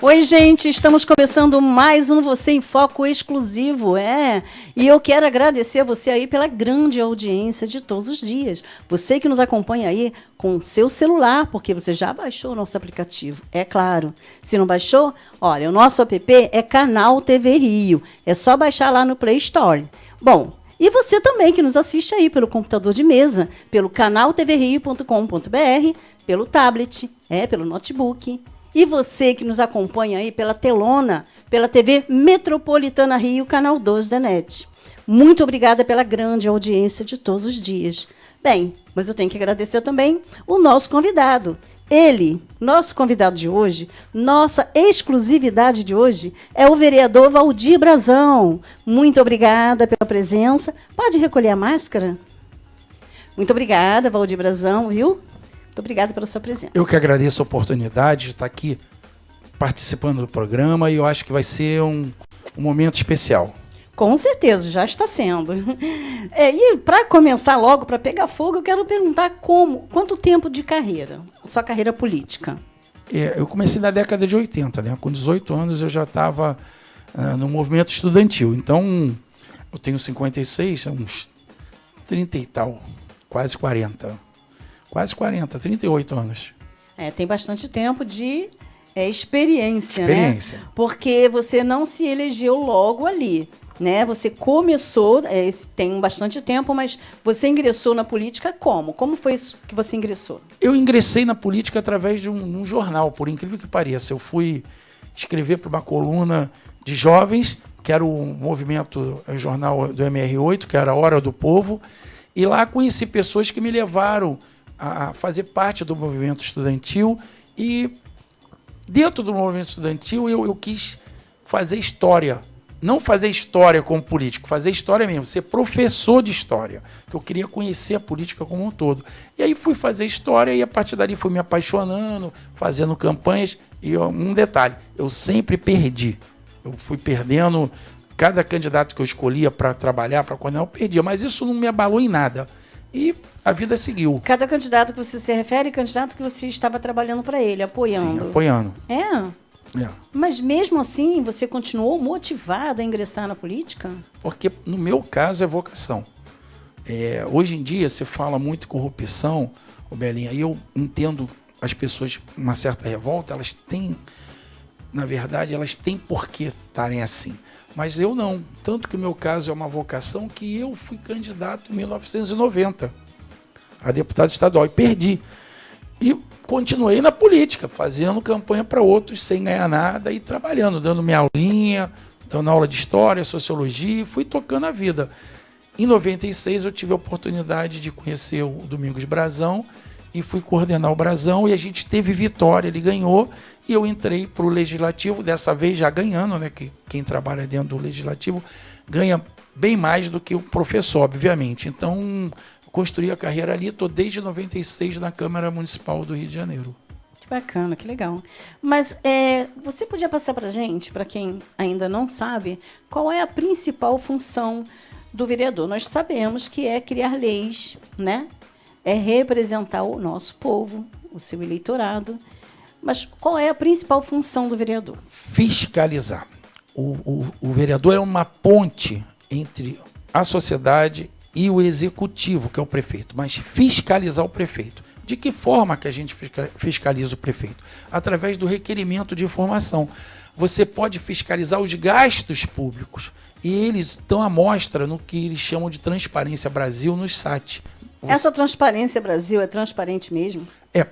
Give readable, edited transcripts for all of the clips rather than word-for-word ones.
Oi, gente, estamos começando mais um Você em Foco exclusivo, e eu quero agradecer a você aí pela grande audiência de todos os dias. Você que nos acompanha aí com o seu celular, porque você já baixou o nosso aplicativo, é claro. Se não baixou, olha, o nosso app é Canal TV Rio, é só baixar lá no Play Store. Bom, e você também que nos assiste aí pelo computador de mesa, pelo canaltvrio.com.br, pelo tablet, pelo notebook. E você que nos acompanha aí pela telona, pela TV Metropolitana Rio, canal 2 da NET. Muito obrigada pela grande audiência de todos os dias. Bem, mas eu tenho que agradecer também o nosso convidado. Ele, nosso convidado de hoje, nossa exclusividade de hoje, é o vereador Valdir Brazão. Muito obrigada pela presença. Pode recolher a máscara? Muito obrigada, Valdir Brazão, viu? Muito obrigada pela sua presença. Eu que agradeço a oportunidade de estar aqui participando do programa e eu acho que vai ser um momento especial. Com certeza, já está sendo. E para começar logo, para pegar fogo, eu quero perguntar quanto tempo de carreira, sua carreira política? Eu comecei na década de 80, né? Com 18 anos eu já estava no movimento estudantil. Então, eu tenho 56, uns 30 e tal, quase 40. Quase 40, 38 anos. Tem bastante tempo de experiência, né? Porque você não se elegeu logo ali, né? Você começou, tem bastante tempo, mas você ingressou na política como? Como foi isso que você ingressou? Eu ingressei na política através de um jornal, por incrível que pareça. Eu fui escrever para uma coluna de jovens, que era o movimento, o jornal do MR8, que era a Hora do Povo, e lá conheci pessoas que me levaram a fazer parte do movimento estudantil e dentro do movimento estudantil eu quis fazer história, não fazer história como político, fazer história mesmo, ser professor de história, que eu queria conhecer a política como um todo. E aí fui fazer história e a partir dali fui me apaixonando, fazendo campanhas e um detalhe, eu sempre perdi, eu fui perdendo, cada candidato que eu escolhia para trabalhar, para coordenar, eu perdia, mas isso não me abalou em nada. E a vida seguiu. Cada candidato que você se refere, candidato que você estava trabalhando para ele, apoiando. Sim, apoiando. Mas mesmo assim, você continuou motivado a ingressar na política? Porque no meu caso é vocação. Hoje em dia se fala muito corrupção, Belinha, e eu entendo as pessoas com uma certa revolta, elas têm, na verdade, elas têm por que estarem assim. Mas eu não. Tanto que o meu caso é uma vocação que eu fui candidato em 1990 a deputado estadual e perdi. E continuei na política, fazendo campanha para outros sem ganhar nada e trabalhando, dando minha aulinha, dando aula de história, sociologia e fui tocando a vida. Em 96 eu tive a oportunidade de conhecer o Domingos Brazão e fui coordenar o Brazão e a gente teve vitória, ele ganhou e eu entrei para o Legislativo, dessa vez já ganhando, né, que quem trabalha dentro do Legislativo ganha bem mais do que o professor, obviamente. Então, construí a carreira ali, estou desde 96 na Câmara Municipal do Rio de Janeiro. Que bacana, que legal. Mas você podia passar para a gente, para quem ainda não sabe, qual é a principal função do vereador? Nós sabemos que é criar leis, né? É representar o nosso povo, o seu eleitorado. Mas qual é a principal função do vereador? Fiscalizar. O vereador é uma ponte entre a sociedade e o executivo, que é o prefeito, mas fiscalizar o prefeito. De que forma que a gente fiscaliza o prefeito? Através do requerimento de informação. Você pode fiscalizar os gastos públicos e eles dão à mostra no que eles chamam de Transparência Brasil nos SAT. Essa Transparência Brasil é transparente mesmo?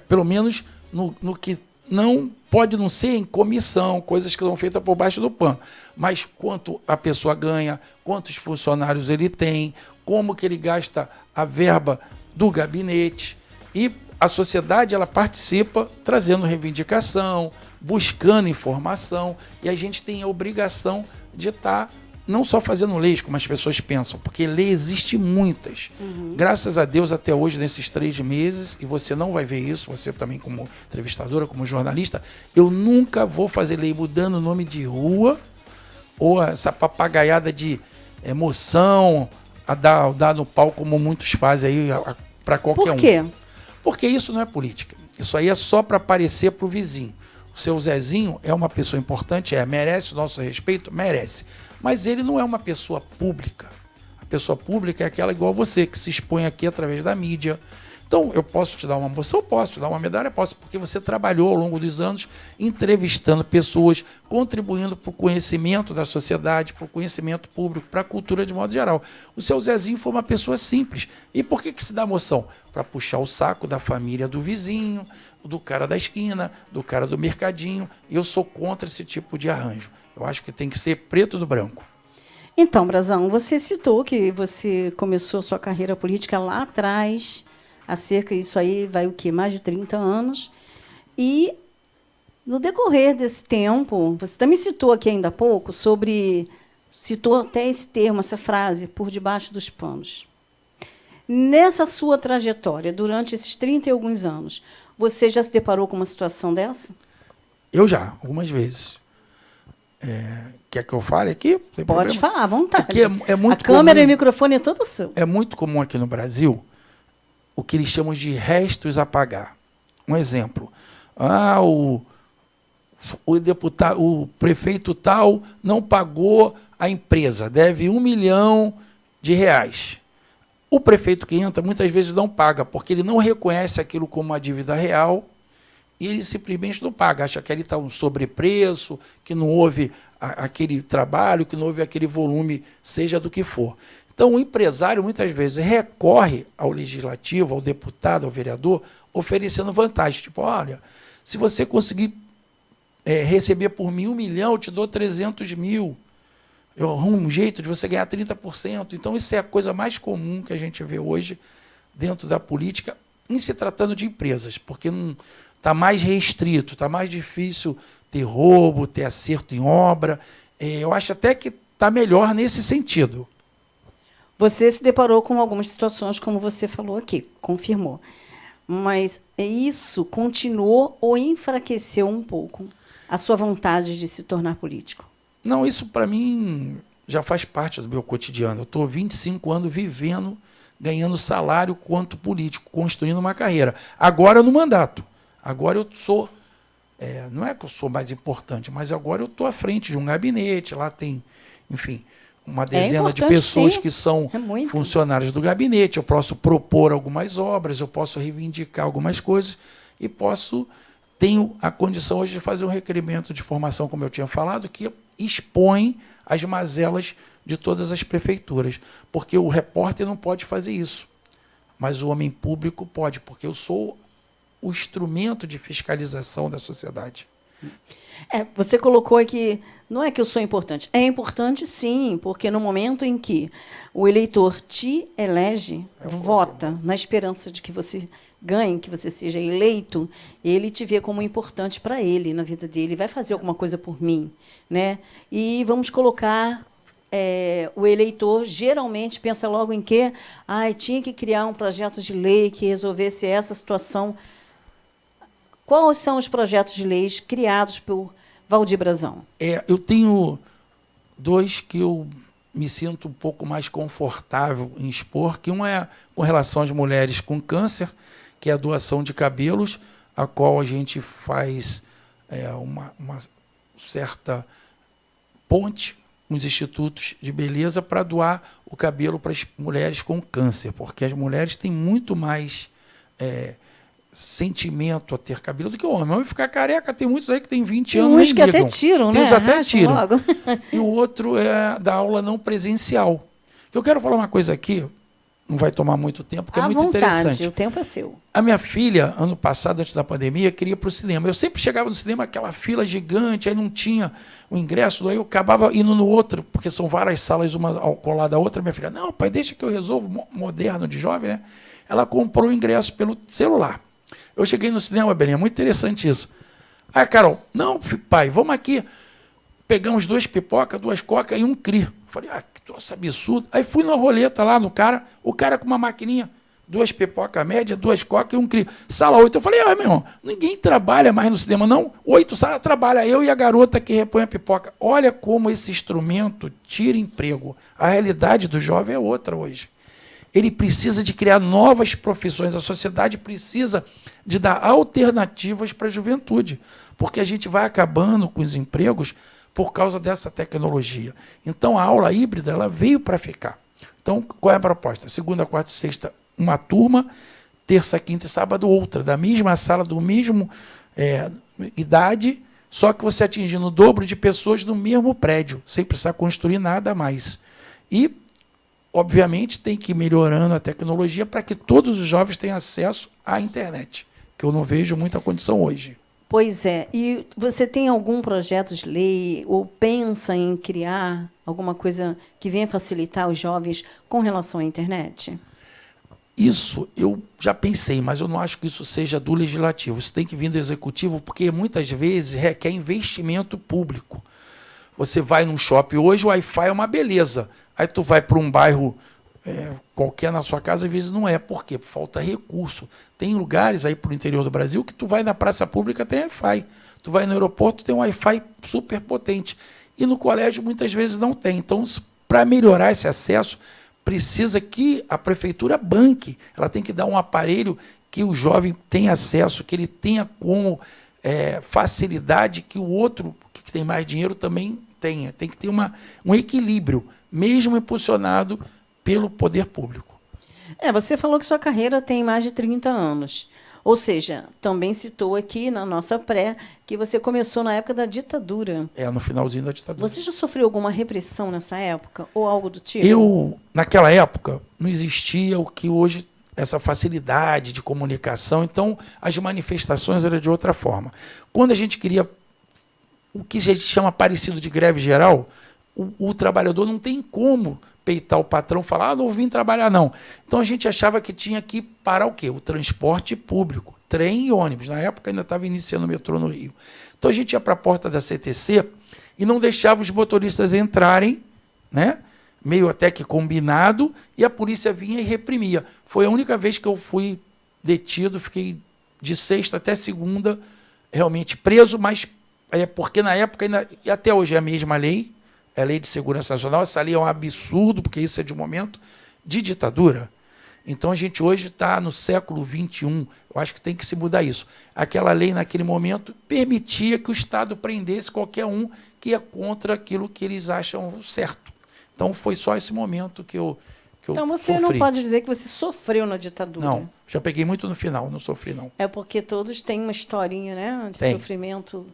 Pelo menos no que não pode não ser em comissão, coisas que são feitas por baixo do pano, mas quanto a pessoa ganha, quantos funcionários ele tem, como que ele gasta a verba do gabinete. E a sociedade ela participa trazendo reivindicação, buscando informação, e a gente tem a obrigação de estar não só fazendo leis, como as pessoas pensam, porque lei existe muitas. Graças a Deus, até hoje, nesses 3 meses, e você não vai ver isso, você também como entrevistadora, como jornalista, eu nunca vou fazer lei mudando o nome de rua, ou essa papagaiada de emoção, a dar no pau, como muitos fazem aí para qualquer um. Por quê? Porque isso não é política. Isso aí é só para aparecer para o vizinho. O seu Zezinho é uma pessoa importante, merece o nosso respeito? Merece. Mas ele não é uma pessoa pública. A pessoa pública é aquela igual você, que se expõe aqui através da mídia. Então, eu posso te dar uma moção? Posso te dar uma medalha? Posso, porque você trabalhou ao longo dos anos entrevistando pessoas, contribuindo para o conhecimento da sociedade, para o conhecimento público, para a cultura de modo geral. O seu Zezinho foi uma pessoa simples. E por que se dá moção? Para puxar o saco da família do vizinho, do cara da esquina, do cara do mercadinho. Eu sou contra esse tipo de arranjo. Eu acho que tem que ser preto do branco. Então, Brazão, você citou que você começou sua carreira política lá atrás, há cerca, isso aí vai o quê? Mais de 30 anos. E, no decorrer desse tempo, você também citou aqui ainda há pouco citou até esse termo, essa frase, por debaixo dos panos. Nessa sua trajetória, durante esses 30 e alguns anos, você já se deparou com uma situação dessa? Eu já, algumas vezes. Quer que eu fale aqui? Pode problema? Falar, à vontade. Aqui é muito a câmera comum, e o microfone é todo seu. É muito comum aqui no Brasil o que eles chamam de restos a pagar. Um exemplo. O prefeito tal não pagou a empresa, deve R$1 milhão. O prefeito que entra muitas vezes não paga, porque ele não reconhece aquilo como uma dívida real e ele simplesmente não paga. Acha que ali está um sobrepreço, que não houve aquele trabalho, que não houve aquele volume, seja do que for. Então, o empresário, muitas vezes, recorre ao legislativo, ao deputado, ao vereador, oferecendo vantagem. Tipo, olha, se você conseguir receber por mim R$1 milhão, eu te dou 300 mil. Eu arrumo um jeito de você ganhar 30%. Então, isso é a coisa mais comum que a gente vê hoje dentro da política, em se tratando de empresas, porque está mais restrito, está mais difícil ter roubo, ter acerto em obra. Eu acho até que está melhor nesse sentido. Você se deparou com algumas situações, como você falou aqui, confirmou. Mas isso continuou ou enfraqueceu um pouco a sua vontade de se tornar político? Não, isso para mim já faz parte do meu cotidiano. Eu estou 25 anos vivendo, ganhando salário quanto político, construindo uma carreira. Agora no mandato. Agora eu sou, não é que eu sou mais importante, mas agora eu estou à frente de um gabinete, lá tem, enfim, uma dezena de pessoas que são funcionários do gabinete. Eu posso propor algumas obras, eu posso reivindicar algumas coisas e tenho a condição hoje de fazer um requerimento de formação, como eu tinha falado, que expõe as mazelas de todas as prefeituras. Porque o repórter não pode fazer isso, mas o homem público pode, porque eu sou o instrumento de fiscalização da sociedade. Você colocou aqui, não é que eu sou importante. É importante, sim, porque no momento em que o eleitor te elege, vota na esperança de que você ganhe, que você seja eleito, ele te vê como importante para ele, na vida dele, vai fazer alguma coisa por mim, né? E vamos colocar... o eleitor geralmente pensa logo em quê? Tinha que criar um projeto de lei que resolvesse essa situação. Quais são os projetos de leis criados por Valdir Brazão? Eu tenho dois que eu me sinto um pouco mais confortável em expor, que um é com relação às mulheres com câncer, que é a doação de cabelos, a qual a gente faz uma certa ponte com os institutos de beleza para doar o cabelo para as mulheres com câncer, porque as mulheres têm muito mais sentimento a ter cabelo do que o homem. O homem ficar careca, tem muitos aí que tem 20 anos. Uns que até tiram, tem né? Uns até tiram. E o outro é da aula não presencial. Eu quero falar uma coisa aqui, não vai tomar muito tempo, porque é muito interessante. O tempo é seu. A minha filha, ano passado, antes da pandemia, queria ir para o cinema. Eu sempre chegava no cinema, aquela fila gigante, aí não tinha o ingresso, aí eu acabava indo no outro, porque são várias salas, uma ao colada da outra. Minha filha, não, pai, deixa que eu resolvo, moderno de jovem, né? Ela comprou o ingresso pelo celular. Eu cheguei no cinema, Belinha, é muito interessante isso. Aí, Carol, não, pai, vamos aqui. Pegamos 2 pipoca, 2 coca e um cri. Falei, que troço absurdo. Aí fui na roleta lá no cara, o cara com uma maquininha, 2 pipoca média, 2 coca e um cri. Sala 8. Eu falei, meu irmão, ninguém trabalha mais no cinema, não. 8 salas trabalha eu e a garota que repõe a pipoca. Olha como esse instrumento tira emprego. A realidade do jovem é outra hoje. ele precisa de criar novas profissões, a sociedade precisa de dar alternativas para a juventude, porque a gente vai acabando com os empregos por causa dessa tecnologia. Então, a aula híbrida ela veio para ficar. Então, qual é a proposta? Segunda, quarta e sexta, uma turma, terça, quinta e sábado, outra, da mesma sala, do mesmo idade, só que você atingindo o dobro de pessoas no mesmo prédio, sem precisar construir nada mais. E, obviamente, tem que ir melhorando a tecnologia para que todos os jovens tenham acesso à internet, que eu não vejo muita condição hoje. Pois é. E você tem algum projeto de lei ou pensa em criar alguma coisa que venha facilitar os jovens com relação à internet? Isso eu já pensei, mas eu não acho que isso seja do legislativo. Isso tem que vir do executivo, porque muitas vezes requer investimento público. Você vai num shopping hoje, o Wi-Fi é uma beleza. Aí tu vai para um bairro qualquer na sua casa, às vezes não é. Por quê? Falta recurso. Tem lugares aí para o interior do Brasil que tu vai na praça pública, tem Wi-Fi. Tu vai no aeroporto, tem um Wi-Fi super potente. E no colégio, muitas vezes, não tem. Então, para melhorar esse acesso, precisa que a prefeitura banque. Ela tem que dar um aparelho que o jovem tenha acesso, que ele tenha como facilidade que o outro, que tem mais dinheiro, também tenha. Tem que ter um equilíbrio, mesmo impulsionado pelo poder público. Você falou que sua carreira tem mais de 30 anos. Ou seja, também citou aqui na nossa pré que você começou na época da ditadura. No finalzinho da ditadura. Você já sofreu alguma repressão nessa época? Ou algo do tipo? Naquela época, não existia o que hoje, essa facilidade de comunicação. Então, as manifestações eram de outra forma. Quando a gente queria o que a gente chama parecido de greve geral, o trabalhador não tem como peitar o patrão e falar, não vim trabalhar não. Então a gente achava que tinha que parar o quê? O transporte público, trem e ônibus. Na época ainda estava iniciando o metrô no Rio. Então a gente ia para a porta da CTC e não deixava os motoristas entrarem, né? Meio até que combinado, e a polícia vinha e reprimia. Foi a única vez que eu fui detido, fiquei de sexta até segunda realmente preso, mas porque na época, ainda, e até hoje é a mesma lei, é a Lei de Segurança Nacional. Essa lei é um absurdo, porque isso é de um momento de ditadura. Então, a gente hoje está no século XXI, eu acho que tem que se mudar isso. Aquela lei, naquele momento, permitia que o Estado prendesse qualquer um que ia contra aquilo que eles acham certo. Então, foi só esse momento que eu Então, você sofri. não pode dizer que você sofreu na ditadura. Não, já peguei muito no final, não sofri, não. É porque todos têm uma historinha, né, de sofrimento,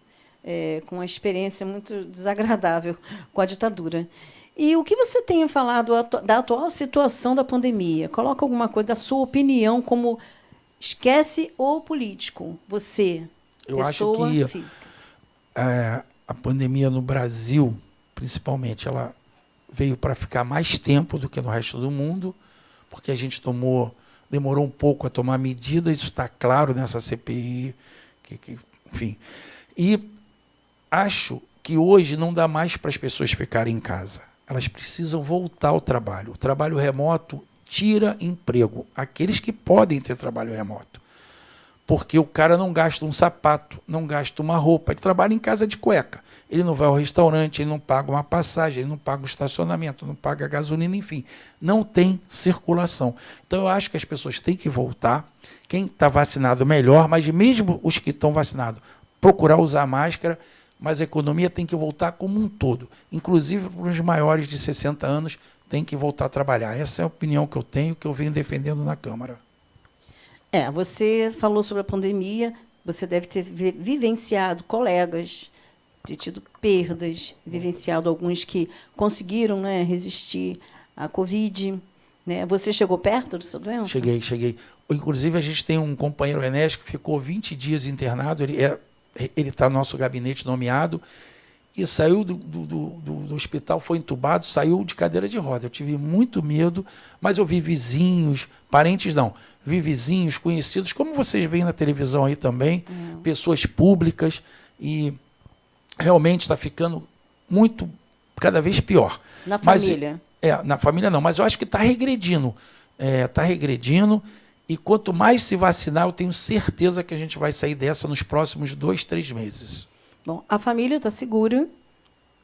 com uma experiência muito desagradável com a ditadura. E o que você tem falado da atual situação da pandemia? Coloca alguma coisa da sua opinião como esquece o político, você, eu pessoa acho que física. A pandemia no Brasil, principalmente, ela veio para ficar mais tempo do que no resto do mundo, porque a gente demorou um pouco a tomar medidas, isso está claro nessa CPI, enfim. E acho que hoje não dá mais para as pessoas ficarem em casa. Elas precisam voltar ao trabalho. O trabalho remoto tira emprego. Aqueles que podem ter trabalho remoto. Porque o cara não gasta um sapato, não gasta uma roupa. Ele trabalha em casa de cueca. Ele não vai ao restaurante, ele não paga uma passagem, ele não paga um estacionamento, não paga gasolina, enfim. Não tem circulação. Então, eu acho que as pessoas têm que voltar. Quem está vacinado, melhor, mas mesmo os que estão vacinados, procurar usar máscara, mas a economia tem que voltar como um todo. Inclusive, para os maiores de 60 anos, tem que voltar a trabalhar. Essa é a opinião que eu tenho, que eu venho defendendo na Câmara. Você falou sobre a pandemia, você deve ter vivenciado colegas, ter tido perdas, vivenciado alguns que conseguiram, né, resistir à Covid. Né? Você chegou perto da sua doença? Cheguei. Inclusive, a gente tem um companheiro Enéas que ficou 20 dias internado, ele está no nosso gabinete nomeado, e saiu do hospital, foi entubado, saiu de cadeira de roda. Eu tive muito medo, mas eu vi vizinhos, parentes não, vi vizinhos, conhecidos, como vocês veem na televisão aí também, pessoas públicas, e realmente está ficando cada vez pior. Na família? Na família não, mas eu acho que está regredindo. Está regredindo, e quanto mais se vacinar, eu tenho certeza que a gente vai sair dessa nos próximos 2, 3 meses. Bom, a família está segura,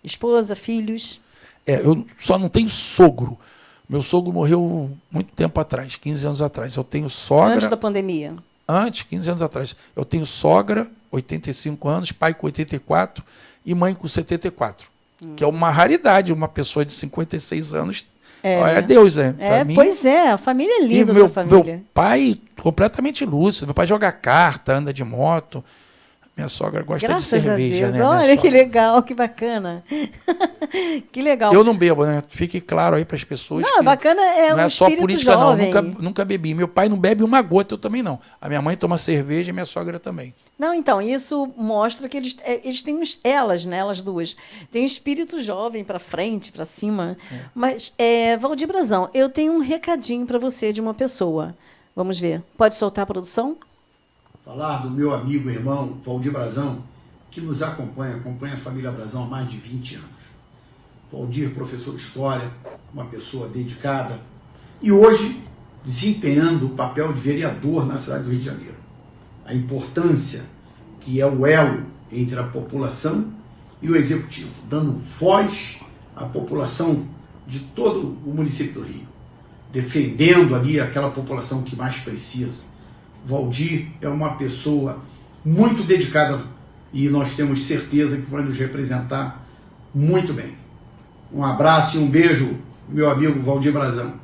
esposa, filhos. Eu só não tenho sogro, Meu sogro morreu muito tempo atrás, 15 anos atrás. Eu tenho sogra... Antes da pandemia? Antes, 15 anos atrás. Eu tenho sogra, 85 anos, pai com 84 e mãe com 74. Que é uma raridade, uma pessoa de 56 anos... É Deus, né? Pois é, a família é linda, essa família. Meu pai, completamente lúcido. Meu pai joga carta, anda de moto. Minha sogra gosta de cerveja, Deus. né? Olha que legal, que bacana. Que legal. Eu não bebo, né? Fique claro aí para as pessoas. Não, bacana é não um é só espírito política, jovem. não. Nunca bebi. Meu pai não bebe uma gota, eu também não. A minha mãe toma cerveja e minha sogra também. Não, então, isso mostra que eles têm elas, né? Elas duas. Tem espírito jovem para frente, para cima. Mas, Valdir Brazão, eu tenho um recadinho para você de uma pessoa. Vamos ver. Pode soltar a produção? Falar do meu amigo e irmão Valdir Brazão, que nos acompanha a família Brazão há mais de 20 anos. Valdir, professor de História, uma pessoa dedicada, e hoje desempenhando o papel de vereador na cidade do Rio de Janeiro. A importância que é o elo entre a população e o executivo, dando voz à população de todo o município do Rio, defendendo ali aquela população que mais precisa. Valdir é uma pessoa muito dedicada e nós temos certeza que vai nos representar muito bem. Um abraço e um beijo, meu amigo Valdir Brazão.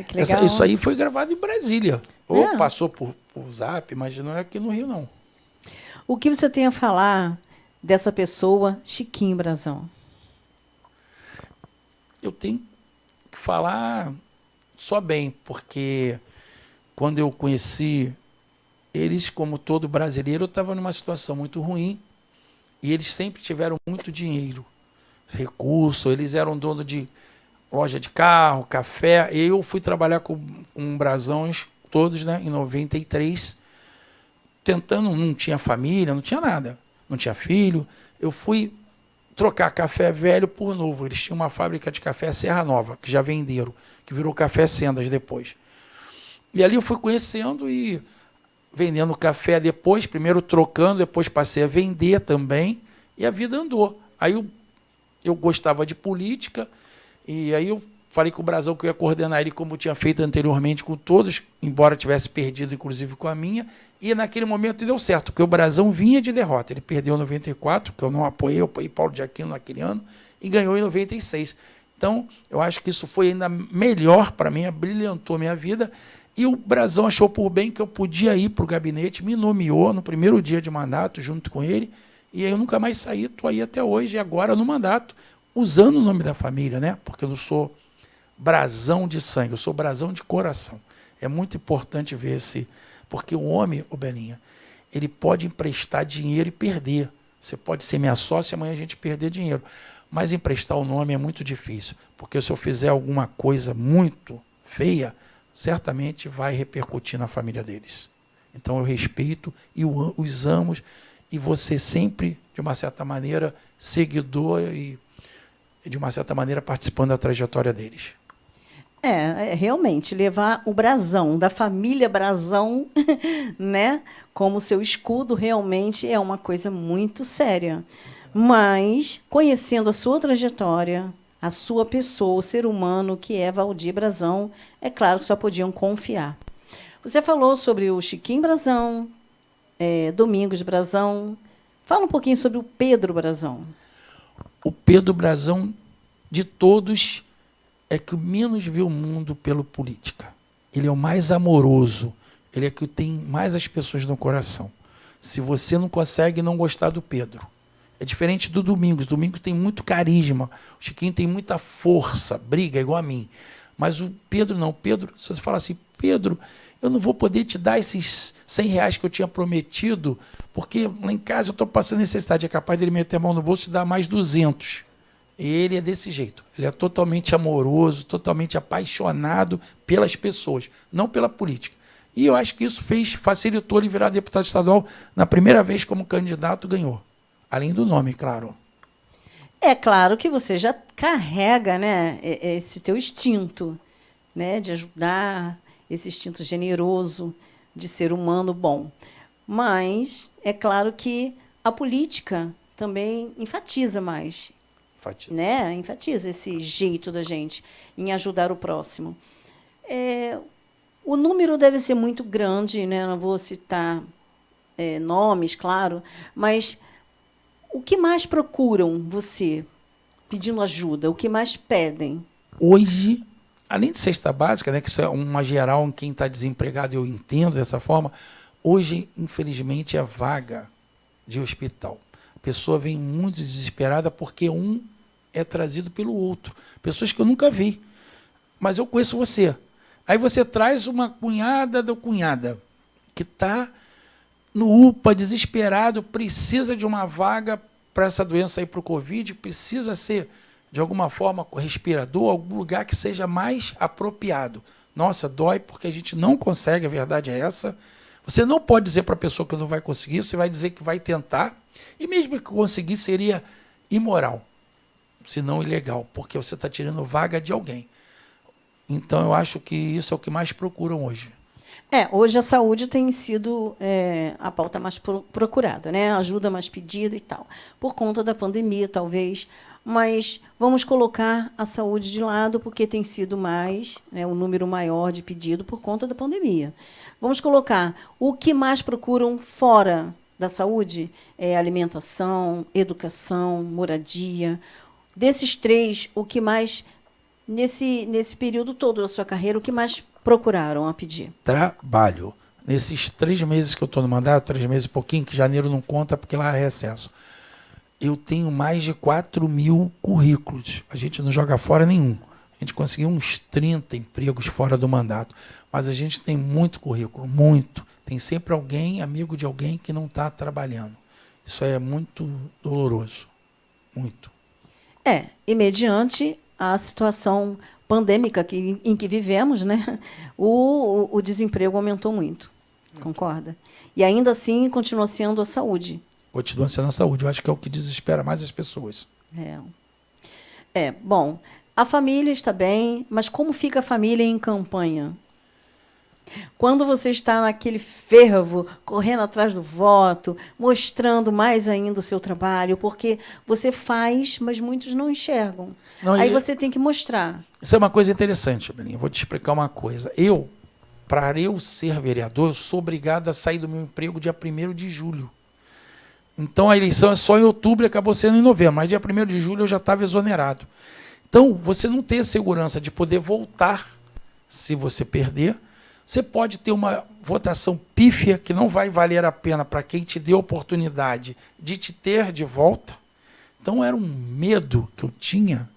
Que legal. Isso aí foi gravado em Brasília. Ou passou por Zap, mas não é aqui no Rio, não. O que você tem a falar dessa pessoa, Chiquinho Brazão? Eu tenho que falar só bem, porque quando eu conheci eles, como todo brasileiro, eu estava numa situação muito ruim e eles sempre tiveram muito dinheiro, recurso, eles eram donos de loja de carro, café. Eu fui trabalhar com Brazões todos, né, em 93, tentando, não tinha família, não tinha nada, não tinha filho. Eu fui trocar café velho por novo. Eles tinham uma fábrica de café Serra Nova, que já venderam, que virou Café Sendas depois. E ali eu fui conhecendo e vendendo café depois, primeiro trocando, depois passei a vender também, e a vida andou. Aí eu gostava de política, e aí eu falei com o Brazão que eu ia coordenar ele como tinha feito anteriormente com todos, embora tivesse perdido, inclusive, com a minha, e naquele momento deu certo, porque o Brazão vinha de derrota. Ele perdeu em 94, que eu não apoiei, eu apoiei Paulo de Aquino naquele ano, e ganhou em 96. Então, eu acho que isso foi ainda melhor para mim, brilhantou minha vida, e o Brazão achou por bem que eu podia ir para o gabinete, me nomeou no primeiro dia de mandato, junto com ele, e aí eu nunca mais saí, estou aí até hoje, e agora no mandato, usando o nome da família, né? Porque eu não sou Brazão de sangue, eu sou Brazão de coração. É muito importante ver porque o homem, ô Belinha, ele pode emprestar dinheiro e perder. Você pode ser minha sócia, amanhã a gente perder dinheiro. Mas emprestar o nome é muito difícil, porque se eu fizer alguma coisa muito feia, certamente vai repercutir na família deles. Então eu respeito e os amo, e você sempre, de uma certa maneira, seguidor e de uma certa maneira participando da trajetória deles. Realmente, levar o Brazão, da família Brazão, né, como seu escudo, realmente é uma coisa muito séria. Mas, conhecendo a sua trajetória, a sua pessoa, o ser humano que é Valdir Brazão, é claro que só podiam confiar. Você falou sobre o Chiquinho Brazão, Domingos Brazão. Fala um pouquinho sobre o Pedro Brazão. O Pedro Brazão, de todos, é que menos vê o mundo pela política. Ele é o mais amoroso, ele é que tem mais as pessoas no coração. Se você não consegue não gostar do Pedro, é diferente do Domingos. Domingos tem muito carisma, o Chiquinho tem muita força, briga igual a mim. Mas o Pedro não. Pedro, se você falar assim, Pedro, eu não vou poder te dar esses R$100 que eu tinha prometido, porque lá em casa eu estou passando necessidade, é capaz dele meter a mão no bolso e dar mais 200. Ele é desse jeito, ele é totalmente amoroso, totalmente apaixonado pelas pessoas, não pela política. E eu acho que isso facilitou ele virar deputado estadual na primeira vez como candidato, ganhou. Além do nome, claro. É claro que você já carrega, né, esse teu instinto, né, de ajudar, esse instinto generoso de ser humano bom. Mas é claro que a política também enfatiza mais. né? Enfatiza esse jeito da gente em ajudar o próximo. O número deve ser muito grande, né? Não vou citar nomes, claro, mas o que mais procuram você pedindo ajuda? O que mais pedem? Hoje, além de cesta básica, né, que isso é uma geral em quem está desempregado, eu entendo dessa forma, hoje, infelizmente, é vaga de hospital. A pessoa vem muito desesperada porque um é trazido pelo outro. Pessoas que eu nunca vi, mas eu conheço você. Aí você traz uma cunhada da cunhada que está no UPA, desesperado, precisa de uma vaga para essa doença aí, para o Covid, precisa ser, de alguma forma, respirador, algum lugar que seja mais apropriado. Nossa, dói porque a gente não consegue, a verdade é essa. Você não pode dizer para a pessoa que não vai conseguir, você vai dizer que vai tentar, e mesmo que conseguir seria imoral, se não ilegal, porque você está tirando vaga de alguém. Então, eu acho que isso é o que mais procuram hoje. Hoje a saúde tem sido a pauta mais procurada, né? Ajuda mais pedida e tal, por conta da pandemia, talvez. Mas vamos colocar a saúde de lado, porque tem sido mais, né, um número maior de pedido por conta da pandemia. Vamos colocar o que mais procuram fora da saúde: alimentação, educação, moradia. Desses três, o que mais, nesse período todo da sua carreira, o que mais procuraram a pedir? Trabalho. Nesses 3 meses que eu estou no mandato, 3 meses e pouquinho, que janeiro não conta porque lá é recesso, eu tenho mais de 4.000 currículos. A gente não joga fora nenhum. A gente conseguiu uns 30 empregos fora do mandato. Mas a gente tem muito currículo, muito. Tem sempre alguém, amigo de alguém, que não está trabalhando. Isso é muito doloroso. Muito. E mediante a situação pandêmica em que vivemos, né, o desemprego aumentou muito. Concorda? E ainda assim continua sendo a saúde. Continua sendo a saúde. Eu acho que é o que desespera mais as pessoas. Bom, a família está bem, mas como fica a família em campanha? Quando você está naquele fervo, correndo atrás do voto, mostrando mais ainda o seu trabalho, porque você faz, mas muitos não enxergam. Aí você tem que mostrar. Isso é uma coisa interessante, Belinha. Vou te explicar uma coisa. Para eu ser vereador, eu sou obrigado a sair do meu emprego dia 1º de julho. Então, a eleição é só em outubro e acabou sendo em novembro. Mas dia 1º de julho eu já estava exonerado. Então, você não tem a segurança de poder voltar se você perder. Você pode ter uma votação pífia que não vai valer a pena para quem te deu a oportunidade de te ter de volta. Então, era um medo que eu tinha.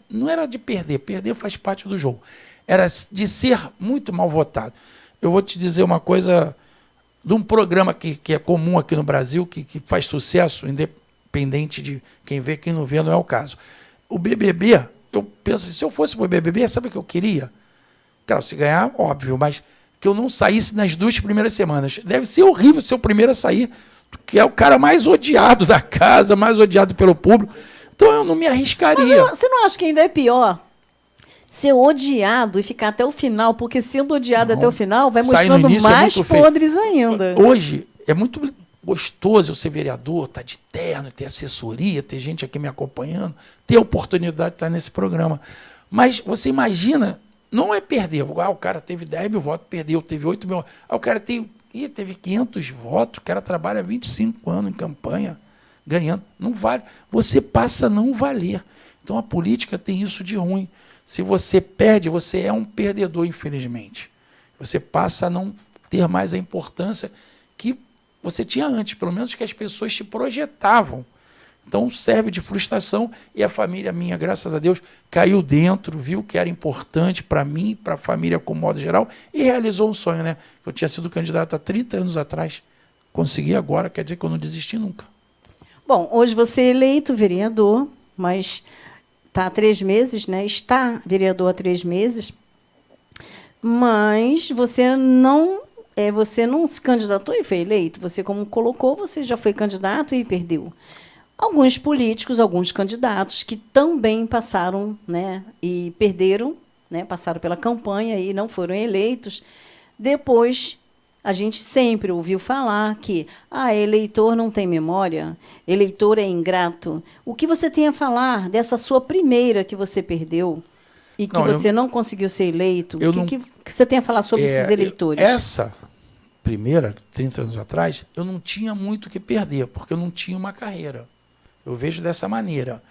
Não era de perder. Perder faz parte do jogo. Era de ser muito mal votado. Eu vou te dizer uma coisa de um programa que é comum aqui no Brasil, que faz sucesso, independente de quem vê, quem não vê, não é o caso. O BBB, eu penso, se eu fosse para o BBB, sabe o que eu queria? Claro, se ganhar, óbvio, mas que eu não saísse nas 2 primeiras semanas. Deve ser horrível ser o primeiro a sair, que é o cara mais odiado da casa, mais odiado pelo público. Então eu não me arriscaria. Mas você não acha que ainda é pior ser odiado e ficar até o final? Porque sendo odiado até o final, vai mostrando mais podres ainda. Hoje, é muito gostoso eu ser vereador, estar de terno, ter assessoria, ter gente aqui me acompanhando, ter a oportunidade de estar nesse programa. Mas você imagina, não é perder. O cara teve 10 mil votos, perdeu, teve 8 mil. O cara teve 500 votos, o cara trabalha 25 anos em campanha, ganhando. Não vale. Você passa a não valer. Então, a política tem isso de ruim. Se você perde, você é um perdedor, infelizmente. Você passa a não ter mais a importância que você tinha antes, pelo menos que as pessoas te projetavam. Então, serve de frustração e a família minha, graças a Deus, caiu dentro, viu que era importante para mim, para a família como modo geral, e realizou um sonho, né? Eu tinha sido candidato há 30 anos atrás. Consegui agora, quer dizer que eu não desisti nunca. Bom, hoje você é eleito vereador, mas está há 3 meses, né? Está vereador há 3 meses, mas você não se candidatou e foi eleito. Você, como colocou, você já foi candidato e perdeu. Alguns políticos, alguns candidatos que também passaram, né, e perderam, né, passaram pela campanha e não foram eleitos, depois a gente sempre ouviu falar que eleitor não tem memória, eleitor é ingrato. O que você tem a falar dessa sua primeira que você perdeu e que você não conseguiu ser eleito? O que você tem a falar sobre esses eleitores? Essa primeira, 30 anos atrás, eu não tinha muito o que perder, porque eu não tinha uma carreira. Eu vejo dessa maneira.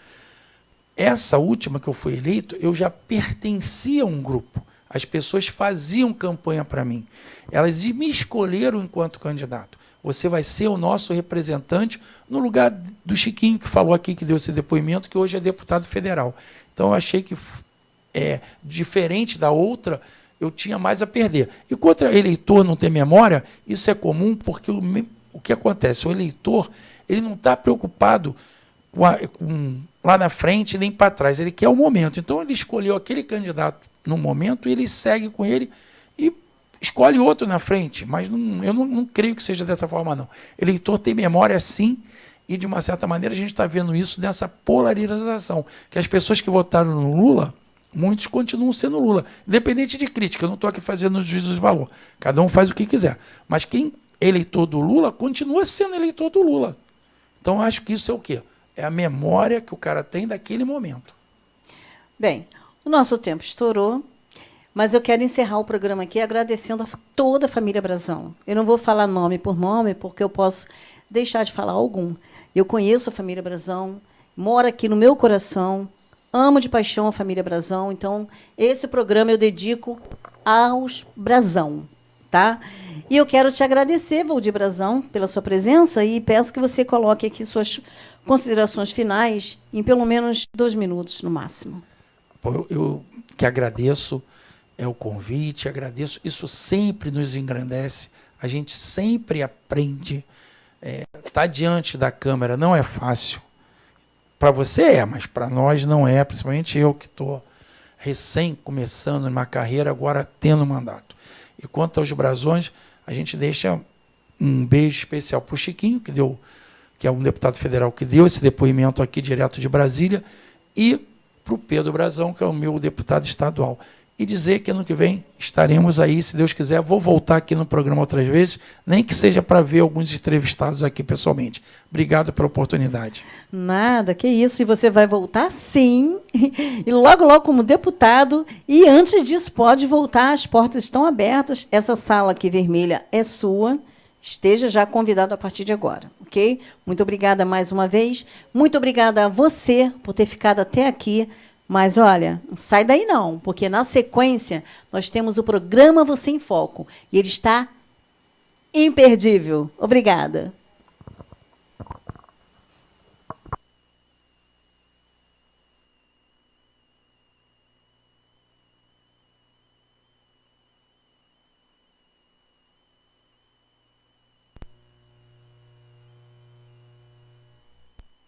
Essa última que eu fui eleito, eu já pertencia a um grupo. As pessoas faziam campanha para mim. Elas me escolheram enquanto candidato. Você vai ser o nosso representante no lugar do Chiquinho, que falou aqui, que deu esse depoimento, que hoje é deputado federal. Então, eu achei que, diferente da outra, eu tinha mais a perder. E contra eleitor não ter memória, isso é comum, porque o que acontece? O eleitor ele não está preocupado com lá na frente nem para trás. Ele quer o momento. Então, ele escolheu aquele candidato no momento, ele segue com ele e escolhe outro na frente, mas eu não creio que seja dessa forma, não. Eleitor tem memória, sim, e de uma certa maneira a gente está vendo isso nessa polarização, que as pessoas que votaram no Lula, muitos continuam sendo Lula, independente de crítica. Eu não estou aqui fazendo juízo de valor, cada um faz o que quiser, mas quem é eleitor do Lula continua sendo eleitor do Lula. Então, eu acho que isso é o quê? É a memória que o cara tem daquele momento. Bem, o nosso tempo estourou, mas eu quero encerrar o programa aqui agradecendo a toda a família Brazão. Eu não vou falar nome por nome, porque eu posso deixar de falar algum. Eu conheço a família Brazão, mora aqui no meu coração, amo de paixão a família Brazão, então esse programa eu dedico aos Brazão, tá? E eu quero te agradecer, Valdir Brazão, pela sua presença e peço que você coloque aqui suas considerações finais em pelo menos 2 minutos, no máximo. Eu que agradeço o convite, agradeço. Isso sempre nos engrandece. A gente sempre aprende. Estar diante da câmera não é fácil. Para você mas para nós não é, principalmente eu que estou recém começando uma carreira, agora tendo mandato. E quanto aos Brazões, a gente deixa um beijo especial para o Chiquinho, que é um deputado federal que deu esse depoimento aqui direto de Brasília, e para o Pedro Brazão, que é o meu deputado estadual. E dizer que ano que vem estaremos aí, se Deus quiser. Vou voltar aqui no programa outras vezes, nem que seja para ver alguns entrevistados aqui pessoalmente. Obrigado pela oportunidade. Nada, que isso. E você vai voltar, sim, e logo, logo como deputado. E antes disso, pode voltar, as portas estão abertas. Essa sala aqui vermelha é sua. Esteja já convidado a partir de agora, ok? Muito obrigada mais uma vez. Muito obrigada a você por ter ficado até aqui. Mas, olha, não sai daí não, porque na sequência nós temos o programa Você em Foco. E ele está imperdível. Obrigada.